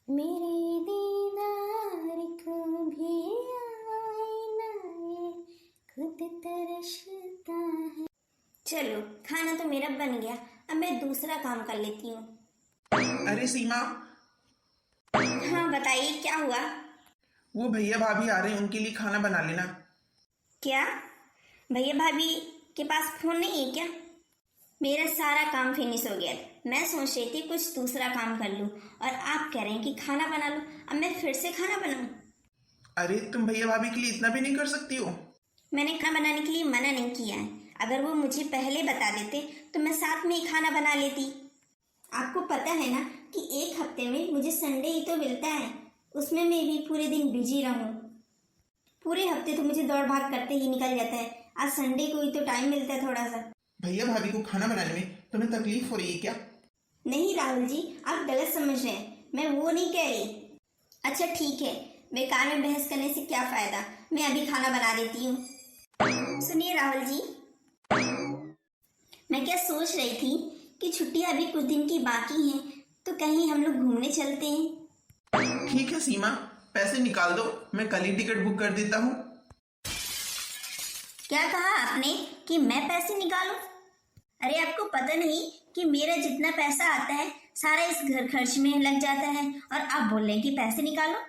मेरे दीदार को भी आईना ये खुद तरसता है। चलो, खाना तो मेरा बन गया, अब मैं दूसरा काम कर लेती हूँ। अरे सीमा, हाँ बताइए, क्या हुआ? वो भैया भाभी आ रहे हैं, उनके लिए खाना बना लेना। क्या भैया भाभी के पास फोन नहीं है क्या? मेरा सारा काम फिनिश हो गया। मैं सोच रही थी कुछ दूसरा काम कर लूं, और आप कह रहे हैं कि खाना बना लूं। अब मैं फिर से खाना बनाऊं? अरे तुम भैया भाभी के लिए इतना भी नहीं कर सकती हो? मैंने खाना बनाने के लिए मना नहीं किया है। अगर वो मुझे पहले बता देते तो मैं साथ में ही खाना बना लेती। आपको पता है ना कि एक हफ्ते में मुझे संडे ही तो मिलता है, उसमें मैं भी पूरे दिन बिजी रहूं। पूरे हफ्ते तो मुझे दौड़ भाग करते ही निकल जाता है, आज संडे को ही तो टाइम मिलता है थोड़ा सा। भैया भाभी को खाना बनाने में तुम्हें तकलीफ हो रही है क्या? नहीं राहुल जी, आप गलत समझ रहे हैं, मैं वो नहीं कह रही। अच्छा ठीक है, बेकार में बहस करने से क्या फायदा, मैं अभी खाना बना देती हूँ। सुनिए राहुल जी, मैं क्या सोच रही थी कि छुट्टियां अभी कुछ दिन की बाकी हैं, तो कहीं हम लोग घूमने चलते हैं। ठीक है सीमा, पैसे निकाल दो, मैं कल ही टिकट बुक कर देता हूँ। क्या कहा आपने कि मैं पैसे निकालूं? अरे आपको पता नहीं कि मेरा जितना पैसा आता है सारा इस घर खर्च में लग जाता है, और आप बोल रहे हैं कि पैसे निकालो।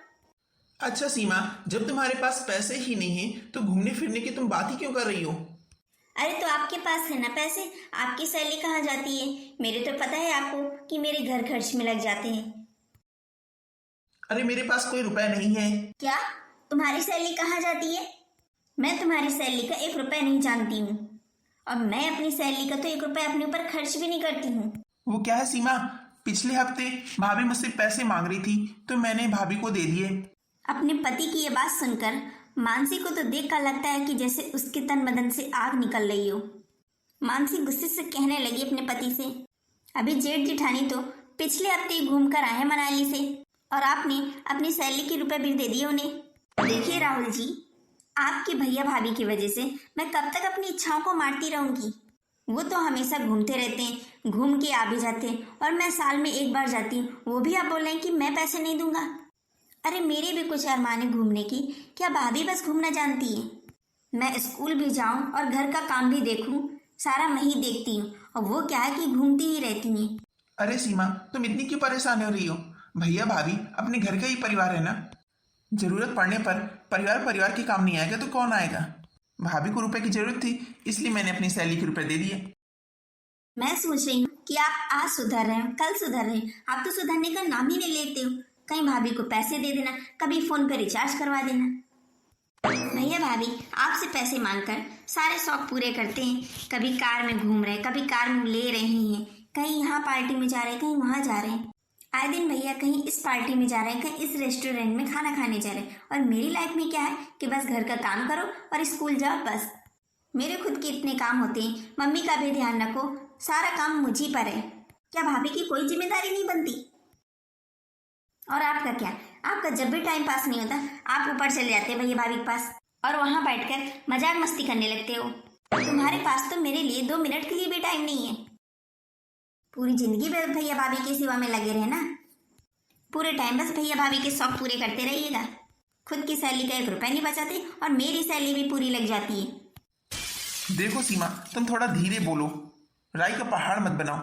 अच्छा सीमा, जब तुम्हारे पास पैसे ही नहीं है तो घूमने फिरने की तुम बात ही क्यों कर रही हो? अरे तो आपके पास है ना पैसे, आपकी सैलरी कहाँ जाती है? मेरे तो पता है आपको कि मेरे घर खर्च में लग जाते हैं। अरे मेरे पास कोई रुपए नहीं है। क्या तुम्हारी सैलरी कहाँ जाती है? मैं तुम्हारी सैलरी का 1 रुपया नहीं जानती हूँ, और मैं अपनी सैलरी का तो 1 रुपया अपने ऊपर खर्च भी नहीं करती हूँ। वो क्या है सीमा, पिछले हफ्ते भाभी मुझसे पैसे मांग रही थी तो मैंने भाभी को दे दिए। अपने पति की ये बात सुनकर मानसी को तो देख कर लगता है कि जैसे उसके तन बदन से आग निकल रही हो। मानसी गुस्से से कहने लगी अपने पति से, अभी जेठ जिठानी तो पिछले हफ्ते ही घूम कर आए हैं मनाली से, और आपने अपनी सैलरी के रुपए भी दे दिए उन्हें। देखिए राहुल जी, आपके भैया भाभी की वजह से मैं कब तक अपनी इच्छाओं को मारती रहूंगी? वो तो हमेशा घूमते रहते हैं, घूम के आ भी जाते हैं, और मैं साल में एक बार जाती हूँ, वो भी आप बोल रहे हैं कि मैं पैसे नहीं दूंगा। अरे मेरे भी कुछ अरमान है घूमने की, क्या भाभी बस घूमना जानती है? मैं स्कूल भी जाऊं और घर का काम भी देखूं, सारा मैं ही देखती हूँ, और वो क्या है कि घूमती ही रहती हैं। अरे सीमा, तुम इतनी क्यों परेशान हो रही हो? भैया भाभी अपने घर का ही परिवार है ना। जरूरत पड़ने पर परिवार परिवार के काम नहीं आएगा तो कौन आएगा? भाभी को रुपए की जरूरत थी, इसलिए मैंने अपनी सैलरी के रुपए दे दिए। मैं सोच रही हूँ कि आप आज सुधर रहे हो, कल सुधर रहे हो, आप तो सुधरने का नाम ही नहीं लेते हो। कहीं भाभी को पैसे दे देना, कभी फोन पे रिचार्ज करवा देना। भैया भाभी आपसे पैसे मांगकर सारे शौक पूरे करते हैं, कभी कार में घूम रहे, कभी कार में ले रहे हैं, कहीं यहाँ पार्टी में जा रहे हैं, कहीं वहाँ जा रहे हैं। आए दिन भैया कहीं इस पार्टी में जा रहे हैं, कहीं इस रेस्टोरेंट में खाना खाने जा रहे हैं, और मेरी लाइफ में क्या है कि बस घर का काम करो और स्कूल जाओ बस। मेरे खुद के इतने काम होते हैं, मम्मी का भी ध्यान रखो, सारा काम मुझी पर है। क्या भाभी की कोई जिम्मेदारी नहीं बनती? और आपका क्या, आपका जब भी टाइम पास नहीं होता आप ऊपर चले जाते हैं भैया भाभी के पास, और वहां बैठकर मजाक मस्ती करने लगते हो। तुम्हारे पास तो मेरे लिए 2 मिनट के लिए भी टाइम नहीं है। पूरी जिंदगी भैया भाभी की सेवा में लगे रहना, पूरे टाइम बस भैया भाभी के शौक पूरे करते रहिएगा। खुद की सैलरी का 1 रुपया नहीं बचाते, और मेरी सैलरी भी पूरी लग जाती है। देखो सीमा, तुम थोड़ा धीरे बोलो, राई का पहाड़ मत बनाओ।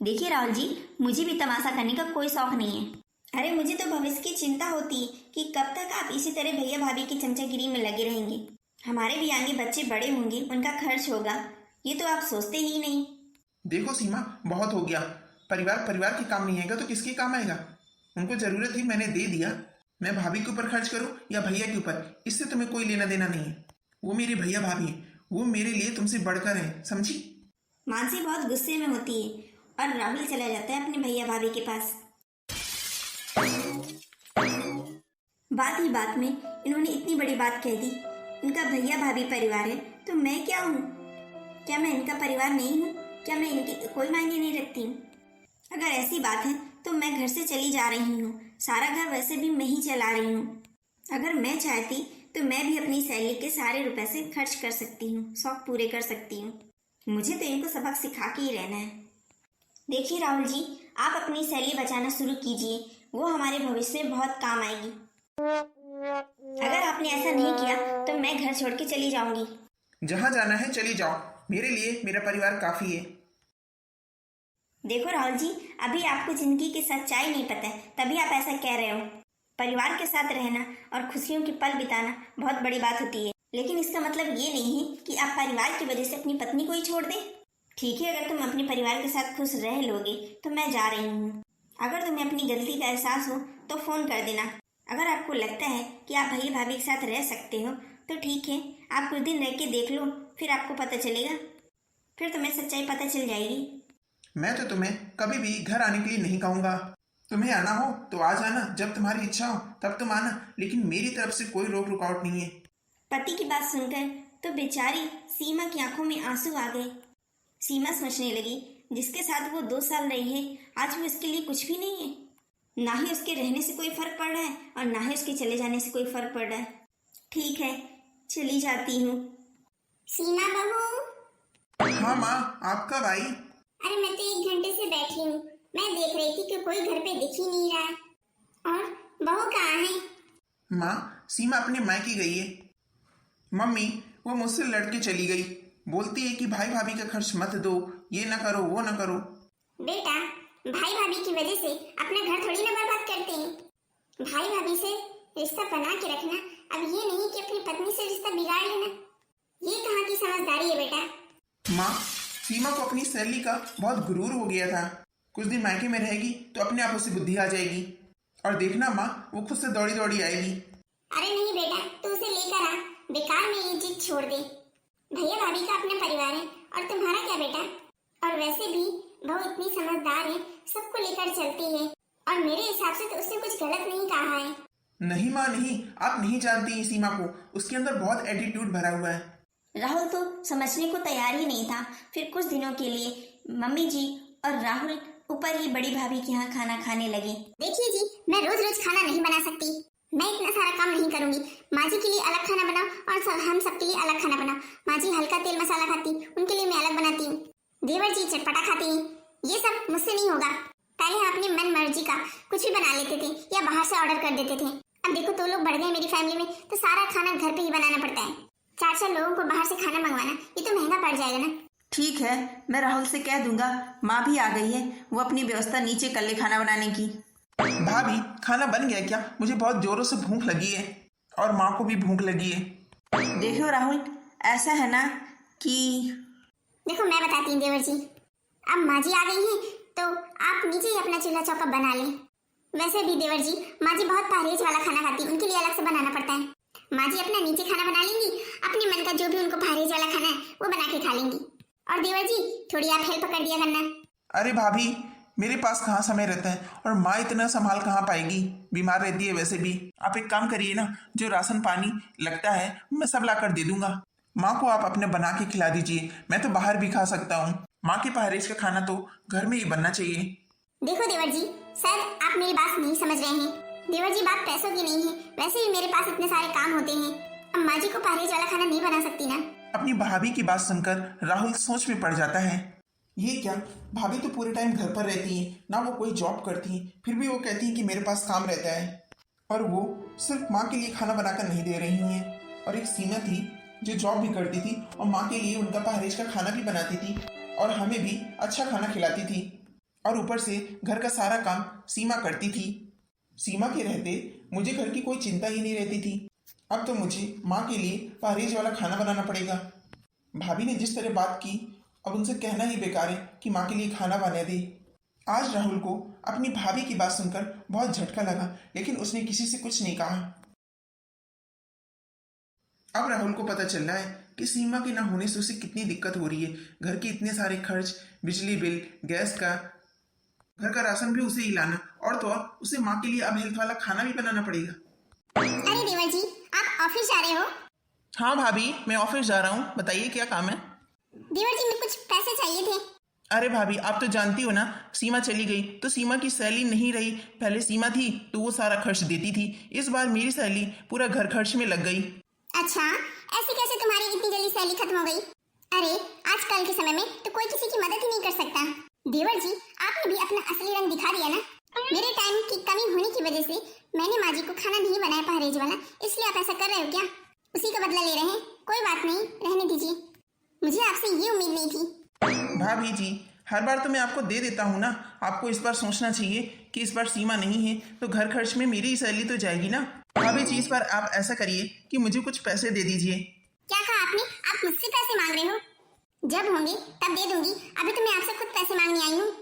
देखिए राहुल जी, मुझे भी तमाशा करने का कोई शौक नहीं है। अरे मुझे तो भविष्य की चिंता होती है कि कब तक आप इसी तरह भैया भाभी की चमचागिरी में लगे रहेंगे। हमारे भी आगे बच्चे बड़े होंगे, उनका खर्च होगा, ये तो आप सोचते ही नहीं। देखो सीमा, बहुत हो गया। परिवार परिवार के काम नहीं आएगा तो किसके काम आएगा? उनको जरूरत थी, मैंने दे दिया। मैं भाभी के ऊपर खर्च करूं या भैया के ऊपर, इससे तुम्हें कोई लेना देना नहीं है। वो मेरे भैया भाभी हैं, वो मेरे लिए तुमसे बढ़कर है, समझी? मानसी बहुत गुस्से में होती है, और राहुल चला जाता है अपने भैया भाभी के पास। बात ही बात में इन्होंने इतनी बड़ी बात कह दी। इनका भैया भाभी परिवार है तो मैं क्या हूँ? क्या मैं इनका परिवार नहीं हूँ? क्या मैं इनकी कोई मायने नहीं रखती हूँ? अगर ऐसी बात है तो मैं घर से चली जा रही हूँ, सारा घर वैसे भी मैं ही चला रही हूँ। अगर मैं चाहती तो मैं भी अपनी सैलरी के सारे रुपए से खर्च कर सकती हूँ, शौक पूरे कर सकती हूँ। मुझे तो इनको सबक सिखा के ही रहना है। देखिए राहुल जी, आप अपनी सैलरी बचाना शुरू कीजिए, वो हमारे भविष्य में बहुत काम आएगी। अगर आपने ऐसा नहीं किया तो मैं घर छोड़ के चली जाऊंगी। जहाँ जाना है चली जाओ, मेरे लिए मेरा परिवार काफी है। देखो राहुल जी, अभी आपको जिंदगी की सच्चाई नहीं पता है, तभी आप ऐसा कह रहे हो। परिवार के साथ रहना और खुशियों की पल बिताना बहुत बड़ी बात होती है, लेकिन इसका मतलब ये नहीं है कि आप परिवार की वजह से अपनी पत्नी को ही छोड़ दें। ठीक है, अगर तुम अपने परिवार के साथ खुश रह लोगे तो मैं जा रही हूँ। अगर तुम्हें अपनी गलती का एहसास हो तो फ़ोन कर देना। अगर आपको लगता है कि आप भैया भाभी के साथ रह सकते हो तो ठीक है, आप कुछ दिन रह के देख लो, फिर आपको पता चलेगा, फिर तुम्हें सच्चाई पता चल जाएगी। मैं तो तुम्हें कभी भी घर आने के लिए नहीं कहूँगा। तुम्हें आना हो तो आ जाना, जब तुम्हारी इच्छा हो तब तुम आना, लेकिन मेरी तरफ से कोई रोक रुकावट नहीं है। पति की बात सुनकर तो बेचारी सीमा की आंखों में आंसू आ गए। सीमा सोचने लगी, जिसके साथ वो 2 साल रही है आज वो इसके लिए कुछ भी नहीं है। ना ही उसके रहने से कोई फर्क पड़ रहा है और ना ही उसके चले जाने से कोई फर्क पड़ रहा है। ठीक है, चली जाती हूँ। सीमा बहू। हाँ माँ, आप कब आई? अरे मैं तो 1 घंटे से बैठी हूँ। मैं देख रही थी कि कोई घर पे दिख ही नहीं रहा है। और बहू कहाँ है? माँ, सीमा अपने मायके गई है। मम्मी, वो मुझसे लड़के चली गई, बोलती है कि भाई भाभी का खर्च मत दो, ये ना करो वो ना करो। बेटा, भाई भाभी की वजह से अपना घर थोड़ी ना बर्बाद करते हैं। भाई भाभी से रिश्ता बना के रखना, अब ये नहीं कि अपनी पत्नी से रिश्ता बिगाड़ लेना। ये कहाँ की समझदारी है बेटा? माँ, सीमा को अपनी सहेली का बहुत गुरूर हो गया था। कुछ दिन मायके में रहेगी तो अपने आप उसे बुद्धि आ जाएगी, और देखना माँ, वो खुद से दौड़ी दौड़ी आएगी। अरे नहीं बेटा, तू उसे लेकर आ, बेकार में ये जिद छोड़ दे। भैया भाभी का अपना परिवार है और तुम्हारा क्या बेटा? और वैसे भी बहू इतनी समझदार है, सबको लेकर चलती है, और मेरे हिसाब से तो उसने कुछ गलत नहीं कहा है। नहीं माँ नहीं, आप नहीं जानती सीमा को, उसके अंदर बहुत एटीट्यूड भरा हुआ है। राहुल तो समझने को तैयार ही नहीं था। फिर कुछ दिनों के लिए मम्मी जी और राहुल ऊपर ही बड़ी भाभी के यहाँ खाना खाने लगे। देखिए जी, मैं रोज रोज खाना नहीं बना सकती। मैं इतना सारा काम नहीं करूंगी। माँ जी के लिए अलग खाना बनाओ और हम सबके लिए अलग खाना बनाओ। माँ जी हल्का तेल मसाला खाती, उनके लिए मैं अलग बनाती हूँ। देवर जी चटपटा खाते हैं। ये सब मुझसे नहीं होगा। पहले हम अपनी मन मर्जी का कुछ भी बना लेते थे या बाहर से ऑर्डर कर देते थे। अब देखो 2 लोग बढ़ गए मेरी फैमिली में, तो सारा खाना घर पे ही बनाना पड़ता है। 4 लोगों को बाहर से खाना मंगवाना, ये तो महंगा पड़ जाएगा ना। ठीक है, मैं राहुल से कह दूंगा। माँ भी आ गई है, वो अपनी व्यवस्था नीचे कर ले खाना बनाने की। भाभी, खाना बन गया क्या? मुझे बहुत जोरों से भूख लगी है, और माँ को भी भूख लगी है। देखो राहुल, ऐसा है ना कि देखो मैं बताती हूँ देवर जी, अब माँ जी आ गई हैं तो आप नीचे ही अपना चूल्हा चौका बना लें। वैसे भी देवर जी, माँ जी बहुत परहेज वाला खाना खाती है, उनके लिए अलग से बनाना पड़ता है। माँ जी अपना नीचे खाना बना लेंगी, अपने मन का जो भी उनको परहेज वाला खाना है वो बना के खा लेंगी। और देवर जी थोड़ी आप हेल्प कर दिया करना। अरे भाभी, मेरे पास कहाँ समय रहता है, और माँ इतना संभाल कहाँ पाएगी, बीमार रहती है वैसे भी। आप एक काम करिए ना, जो राशन पानी लगता है मैं सब ला कर दे दूंगा। माँ को आप अपने बना के खिला दीजिए, मैं तो बाहर भी खा सकता हूँ। माँ के परहेज का खाना तो घर में ही बनना चाहिए। देखो देवर जी, शायद आप मेरी बात नहीं समझ रहे हैं। देवर जी, बात पैसों की नहीं है, वैसे भी मेरे पास इतने सारे काम होते हैं। अब माँ जी को परहेज वाला खाना नहीं बना सकती ना। अपनी भाभी की बात सुनकर राहुल सोच में पड़ जाता है। ये क्या, भाभी तो पूरे टाइम घर पर रहती है, ना वो कोई जॉब करती है, फिर भी वो कहती है कि मेरे पास काम रहता है, और वो सिर्फ माँ के लिए खाना बनाकर नहीं दे रही है। और एक सीमा थी जो जॉब भी करती थी और माँ के लिए उनका परहेज का खाना भी बनाती थी, और हमें भी अच्छा खाना खिलाती थी, और ऊपर से घर का सारा काम सीमा करती थी। सीमा के रहते मुझे घर की कोई चिंता ही नहीं रहती थी। अब तो मुझे माँ के लिए परहेज वाला खाना बनाना पड़ेगा। भाभी ने जिस तरह बात की, अब उनसे कहना ही बेकार है कि माँ के लिए खाना बना दे। आज राहुल को अपनी भाभी की बात सुनकर बहुत झटका लगा, लेकिन उसने किसी से कुछ नहीं कहा। अब राहुल को पता चल रहा है कि सीमा के ना होने से उसे कितनी दिक्कत हो रही है। घर के इतने सारे खर्च, बिजली बिल, गैस का, घर का राशन भी उसे ही लाना, और तो और उसे माँ के लिए अब हेल्थ वाला खाना भी बनाना पड़ेगा। अरे देवर जी, आप ऑफिस जा रहे हो? हाँ भाभी, मैं ऑफिस जा रहा हूँ, बताइए क्या काम है? देवर जी, मुझे कुछ पैसे चाहिए थे। अरे भाभी, आप तो जानती हो ना, सीमा चली गई तो सीमा की सैलरी नहीं रही। पहले सीमा थी तो वो सारा खर्च देती थी, इस बार मेरी सैलरी पूरा घर खर्च में लग गई। अच्छा, ऐसे कैसे तुम्हारी इतनी जल्दी सैलरी खत्म हो गई? अरे आजकल के समय में तो कोई किसी की मदद ही नहीं कर सकता। देवर जी, आपने भी अपना असली रंग दिखा दिया ना। मेरे टाइम की कमी होने की वजह से मैंने माँ जी को खाना नहीं बनाया परहेज वाला, इसलिए आप ऐसा कर रहे हो क्या? उसी का बदला ले रहे हैं? कोई बात नहीं, रहने दीजिए। मुझे आपसे ये उम्मीद नहीं थी। भाभी जी, हर बार तो मैं आपको दे देता हूँ ना, आपको इस बार सोचना चाहिए कि इस बार सीमा नहीं है तो घर खर्च में मेरी ही सैलरी तो जाएगी ना। भाभी जी, इस बार आप ऐसा करिए कि मुझे कुछ पैसे दे दीजिए। क्या कहा आपने? आप मुझसे पैसे मांग रहे हो? जब होंगे तब दे दूंगी, अभी तो मैं आपसे खुद पैसे मांगने आई हूँ।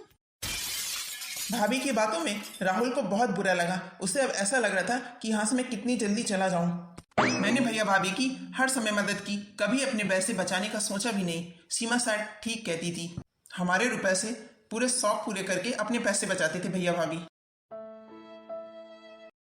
भाभी की बातों में राहुल को बहुत बुरा लगा। उसे अब ऐसा लग रहा था कि यहाँ से मैं कितनी जल्दी चला जाऊं। मैंने भैया भाभी की हर समय मदद की, कभी अपने पैसे बचाने का सोचा भी नहीं। सीमा शायद ठीक कहती थी, हमारे रुपए से पूरे शौक पूरे करके अपने पैसे बचाते थे भैया भाभी।